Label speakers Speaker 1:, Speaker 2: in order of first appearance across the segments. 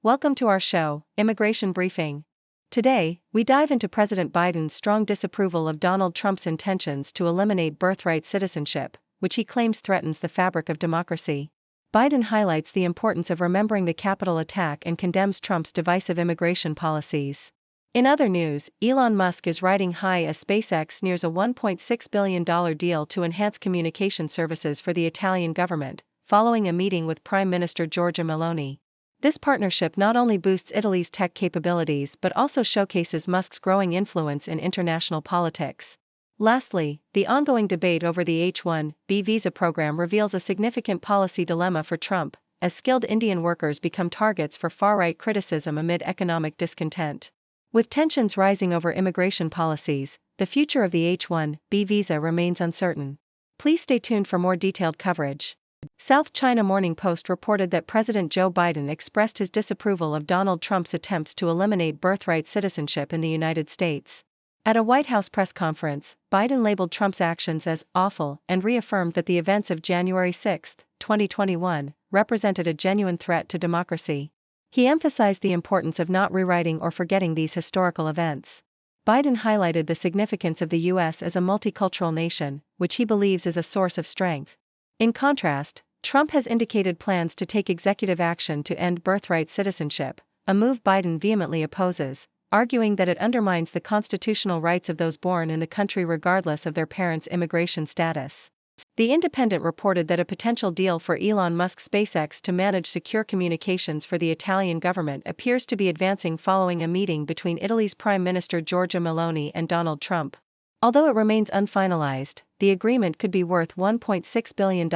Speaker 1: Welcome to our show, Immigration Briefing. Today, we dive into President Biden's strong disapproval of Donald Trump's intentions to eliminate birthright citizenship, which he claims threatens the fabric of democracy. Biden highlights the importance of remembering the Capitol attack and condemns Trump's divisive immigration policies. In other news, Elon Musk is riding high as SpaceX nears a $1.6 billion deal to enhance communication services for the Italian government, following a meeting with Prime Minister Giorgia Meloni. This partnership not only boosts Italy's tech capabilities but also showcases Musk's growing influence in international politics. Lastly, the ongoing debate over the H1-B visa program reveals a significant policy dilemma for Trump, as skilled Indian workers become targets for far-right criticism amid economic discontent. With tensions rising over immigration policies, the future of the H1-B visa remains uncertain. Please stay tuned for more detailed coverage. South China Morning Post reported that President Joe Biden expressed his disapproval of Donald Trump's attempts to eliminate birthright citizenship in the United States. At a White House press conference, Biden labeled Trump's actions as awful and reaffirmed that the events of January 6, 2021, represented a genuine threat to democracy. He emphasized the importance of not rewriting or forgetting these historical events. Biden highlighted the significance of the U.S. as a multicultural nation, which he believes is a source of strength. In contrast, Trump has indicated plans to take executive action to end birthright citizenship, a move Biden vehemently opposes, arguing that it undermines the constitutional rights of those born in the country regardless of their parents' immigration status. The Independent reported that a potential deal for Elon Musk's SpaceX to manage secure communications for the Italian government appears to be advancing following a meeting between Italy's Prime Minister Giorgia Meloni and Donald Trump. Although it remains unfinalized, the agreement could be worth $1.6 billion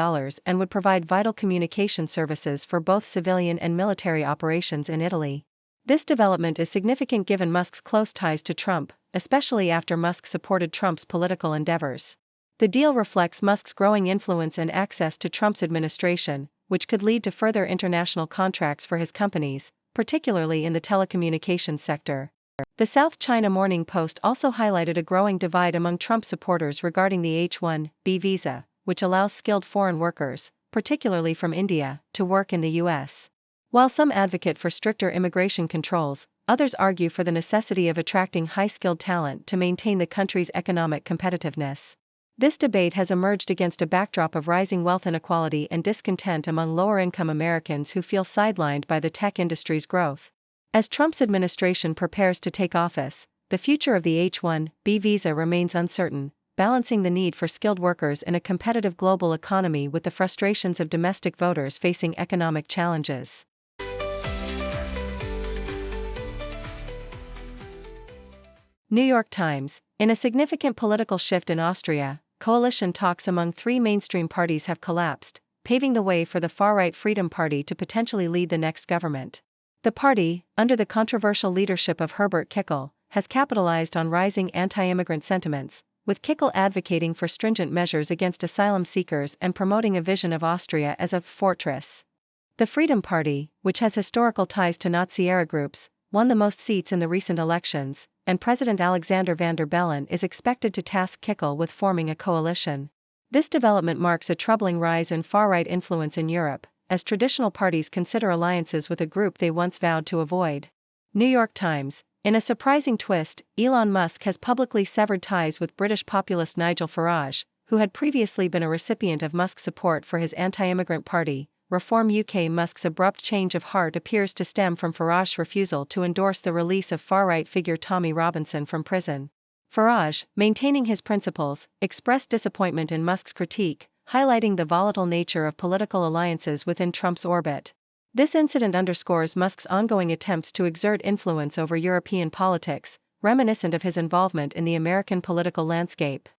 Speaker 1: and would provide vital communication services for both civilian and military operations in Italy. This development is significant given Musk's close ties to Trump, especially after Musk supported Trump's political endeavors. The deal reflects Musk's growing influence and access to Trump's administration, which could lead to further international contracts for his companies, particularly in the telecommunications sector. The South China Morning Post also highlighted a growing divide among Trump supporters regarding the H-1B visa, which allows skilled foreign workers, particularly from India, to work in the U.S. While some advocate for stricter immigration controls, others argue for the necessity of attracting high-skilled talent to maintain the country's economic competitiveness. This debate has emerged against a backdrop of rising wealth inequality and discontent among lower-income Americans who feel sidelined by the tech industry's growth. As Trump's administration prepares to take office, the future of the H-1B visa remains uncertain, balancing the need for skilled workers in a competitive global economy with the frustrations of domestic voters facing economic challenges. New York Times. In a significant political shift in Austria, coalition talks among three mainstream parties have collapsed, paving the way for the far-right Freedom Party to potentially lead the next government. The party, under the controversial leadership of Herbert Kickl, has capitalized on rising anti-immigrant sentiments, with Kickl advocating for stringent measures against asylum seekers and promoting a vision of Austria as a fortress. The Freedom Party, which has historical ties to Nazi-era groups, won the most seats in the recent elections, and President Alexander Van der Bellen is expected to task Kickl with forming a coalition. This development marks a troubling rise in far-right influence in Europe, as traditional parties consider alliances with a group they once vowed to avoid. New York Times. In a surprising twist, Elon Musk has publicly severed ties with British populist Nigel Farage, who had previously been a recipient of Musk's support for his anti-immigrant party, Reform UK. Musk's abrupt change of heart appears to stem from Farage's refusal to endorse the release of far-right figure Tommy Robinson from prison. Farage, maintaining his principles, expressed disappointment in Musk's critique, highlighting the volatile nature of political alliances within Trump's orbit. This incident underscores Musk's ongoing attempts to exert influence over European politics, reminiscent of his involvement in the American political landscape.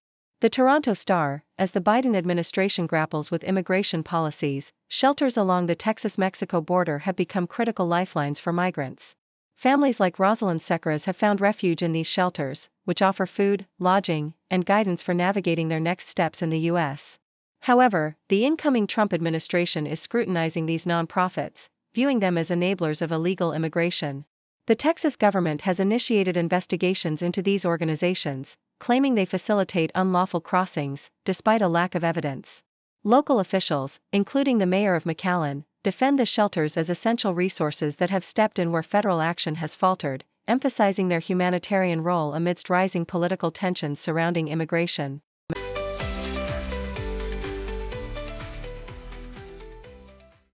Speaker 1: The Toronto Star. As the Biden administration grapples with immigration policies, shelters along the Texas-Mexico border have become critical lifelines for migrants. Families like Rosalind Secras have found refuge in these shelters, which offer food, lodging, and guidance for navigating their next steps in the U.S. However, the incoming Trump administration is scrutinizing these nonprofits, viewing them as enablers of illegal immigration. The Texas government has initiated investigations into these organizations, claiming they facilitate unlawful crossings, despite a lack of evidence. Local officials, including the mayor of McAllen, defend the shelters as essential resources that have stepped in where federal action has faltered, emphasizing their humanitarian role amidst rising political tensions surrounding immigration.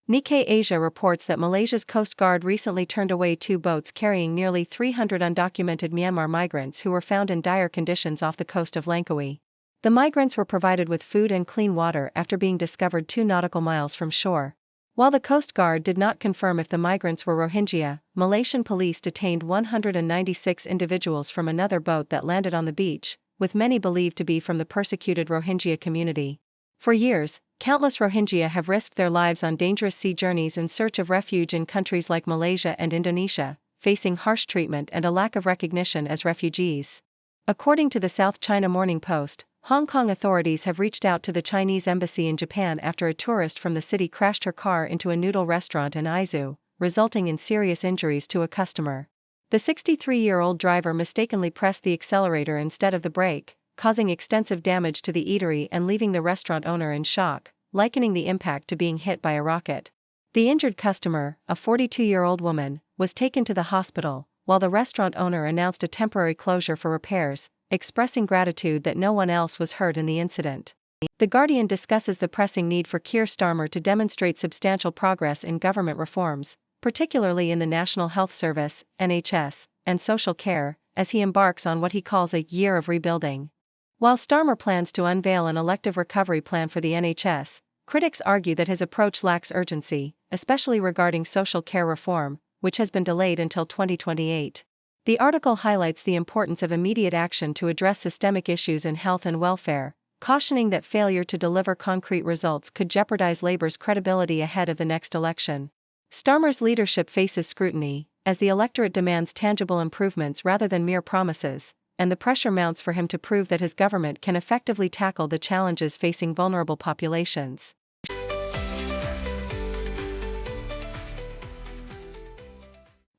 Speaker 1: Nikkei Asia reports that Malaysia's Coast Guard recently turned away 2 boats carrying nearly 300 undocumented Myanmar migrants who were found in dire conditions off the coast of Langkawi. The migrants were provided with food and clean water after being discovered 2 nautical miles from shore. While the Coast Guard did not confirm if the migrants were Rohingya, Malaysian police detained 196 individuals from another boat that landed on the beach, with many believed to be from the persecuted Rohingya community. For years, countless Rohingya have risked their lives on dangerous sea journeys in search of refuge in countries like Malaysia and Indonesia, facing harsh treatment and a lack of recognition as refugees. According to the South China Morning Post, Hong Kong authorities have reached out to the Chinese embassy in Japan after a tourist from the city crashed her car into a noodle restaurant in Aizu, resulting in serious injuries to a customer. The 63-year-old driver mistakenly pressed the accelerator instead of the brake, causing extensive damage to the eatery and leaving the restaurant owner in shock, likening the impact to being hit by a rocket. The injured customer, a 42-year-old woman, was taken to the hospital, while the restaurant owner announced a temporary closure for repairs, expressing gratitude that no one else was hurt in the incident. The Guardian discusses the pressing need for Keir Starmer to demonstrate substantial progress in government reforms, particularly in the National Health Service, NHS, and social care, as he embarks on what he calls a year of rebuilding. While Starmer plans to unveil an elective recovery plan for the NHS, critics argue that his approach lacks urgency, especially regarding social care reform, which has been delayed until 2028. The article highlights the importance of immediate action to address systemic issues in health and welfare, cautioning that failure to deliver concrete results could jeopardize Labour's credibility ahead of the next election. Starmer's leadership faces scrutiny, as the electorate demands tangible improvements rather than mere promises, and the pressure mounts for him to prove that his government can effectively tackle the challenges facing vulnerable populations.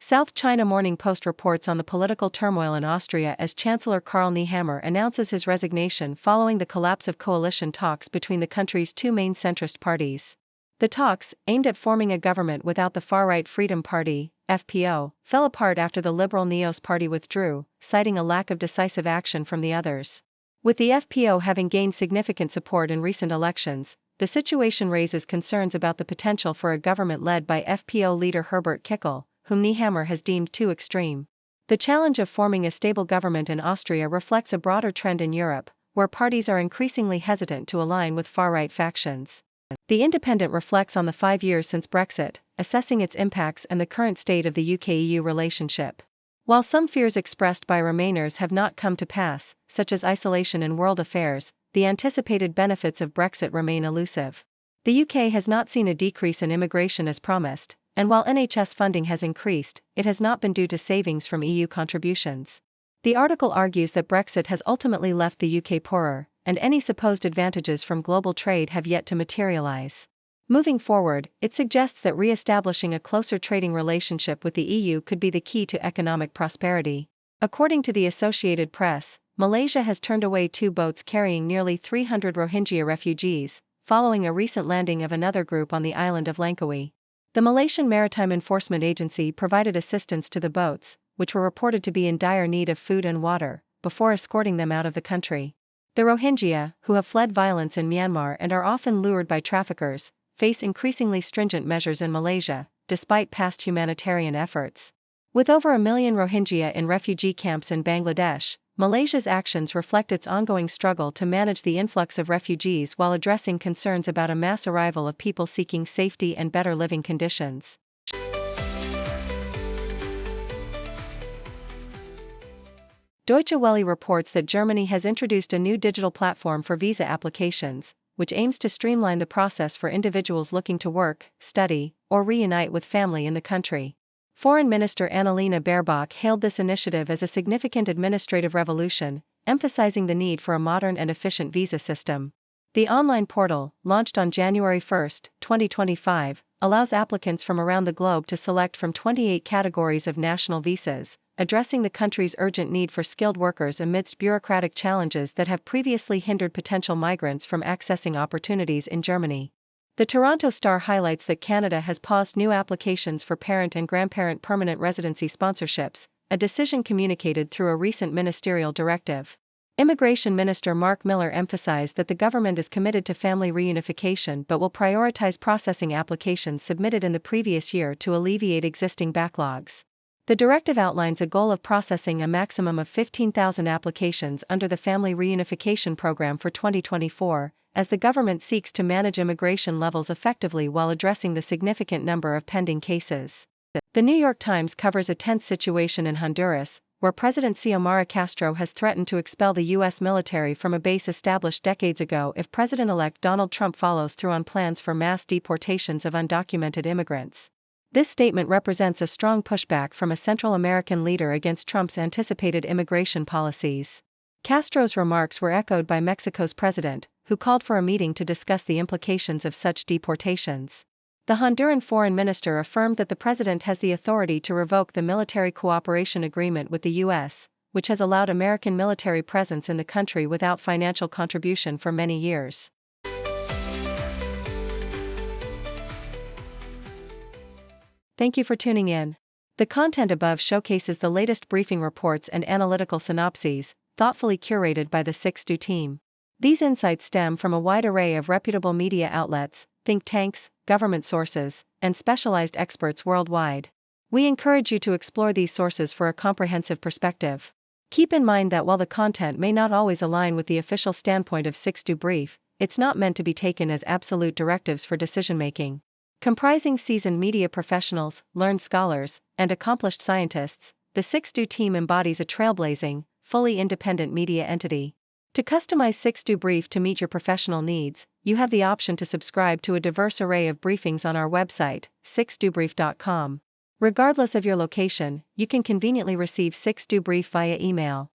Speaker 1: South China Morning Post reports on the political turmoil in Austria as Chancellor Karl Nehammer announces his resignation following the collapse of coalition talks between the country's 2 main centrist parties. The talks, aimed at forming a government without the far-right Freedom Party, FPO, fell apart after the Liberal Neos Party withdrew, citing a lack of decisive action from the others. With the FPO having gained significant support in recent elections, the situation raises concerns about the potential for a government led by FPO leader Herbert Kickl, whom Nehammer has deemed too extreme. The challenge of forming a stable government in Austria reflects a broader trend in Europe, where parties are increasingly hesitant to align with far-right factions. The Independent reflects on the 5 years since Brexit, assessing its impacts and the current state of the UK-EU relationship. While some fears expressed by Remainers have not come to pass, such as isolation in world affairs, the anticipated benefits of Brexit remain elusive. The UK has not seen a decrease in immigration as promised, and while NHS funding has increased, it has not been due to savings from EU contributions. The article argues that Brexit has ultimately left the UK poorer, and any supposed advantages from global trade have yet to materialize. Moving forward, it suggests that re-establishing a closer trading relationship with the EU could be the key to economic prosperity. According to the Associated Press, Malaysia has turned away 2 boats carrying nearly 300 Rohingya refugees, following a recent landing of another group on the island of Langkawi. The Malaysian Maritime Enforcement Agency provided assistance to the boats, which were reported to be in dire need of food and water, before escorting them out of the country. The Rohingya, who have fled violence in Myanmar and are often lured by traffickers, face increasingly stringent measures in Malaysia, despite past humanitarian efforts. With over 1 million Rohingya in refugee camps in Bangladesh, Malaysia's actions reflect its ongoing struggle to manage the influx of refugees while addressing concerns about a mass arrival of people seeking safety and better living conditions. Deutsche Welle reports that Germany has introduced a new digital platform for visa applications, which aims to streamline the process for individuals looking to work, study, or reunite with family in the country. Foreign Minister Annalena Baerbock hailed this initiative as a significant administrative revolution, emphasizing the need for a modern and efficient visa system. The online portal, launched on January 1, 2025, allows applicants from around the globe to select from 28 categories of national visas, addressing the country's urgent need for skilled workers amidst bureaucratic challenges that have previously hindered potential migrants from accessing opportunities in Germany. The Toronto Star highlights that Canada has paused new applications for parent and grandparent permanent residency sponsorships, a decision communicated through a recent ministerial directive. Immigration Minister Mark Miller emphasized that the government is committed to family reunification but will prioritize processing applications submitted in the previous year to alleviate existing backlogs. The directive outlines a goal of processing a maximum of 15,000 applications under the Family Reunification Program for 2024, as the government seeks to manage immigration levels effectively while addressing the significant number of pending cases. The New York Times covers a tense situation in Honduras, where President Xiomara Castro has threatened to expel the U.S. military from a base established decades ago if President-elect Donald Trump follows through on plans for mass deportations of undocumented immigrants. This statement represents a strong pushback from a Central American leader against Trump's anticipated immigration policies. Castro's remarks were echoed by Mexico's president, who called for a meeting to discuss the implications of such deportations. The Honduran foreign minister affirmed that the president has the authority to revoke the military cooperation agreement with the U.S., which has allowed American military presence in the country without financial contribution for many years. Thank you for tuning in. The content above showcases the latest briefing reports and analytical synopses, thoughtfully curated by the 6Do team. These insights stem from a wide array of reputable media outlets, think tanks, government sources, and specialized experts worldwide. We encourage you to explore these sources for a comprehensive perspective. Keep in mind that while the content may not always align with the official standpoint of 6Do Brief, it's not meant to be taken as absolute directives for decision-making. Comprising seasoned media professionals, learned scholars, and accomplished scientists, the 6Do team embodies a trailblazing, fully independent media entity. To customize 6Do Brief to meet your professional needs, you have the option to subscribe to a diverse array of briefings on our website, 6dobrief.com. Regardless of your location, you can conveniently receive 6Do Brief via email.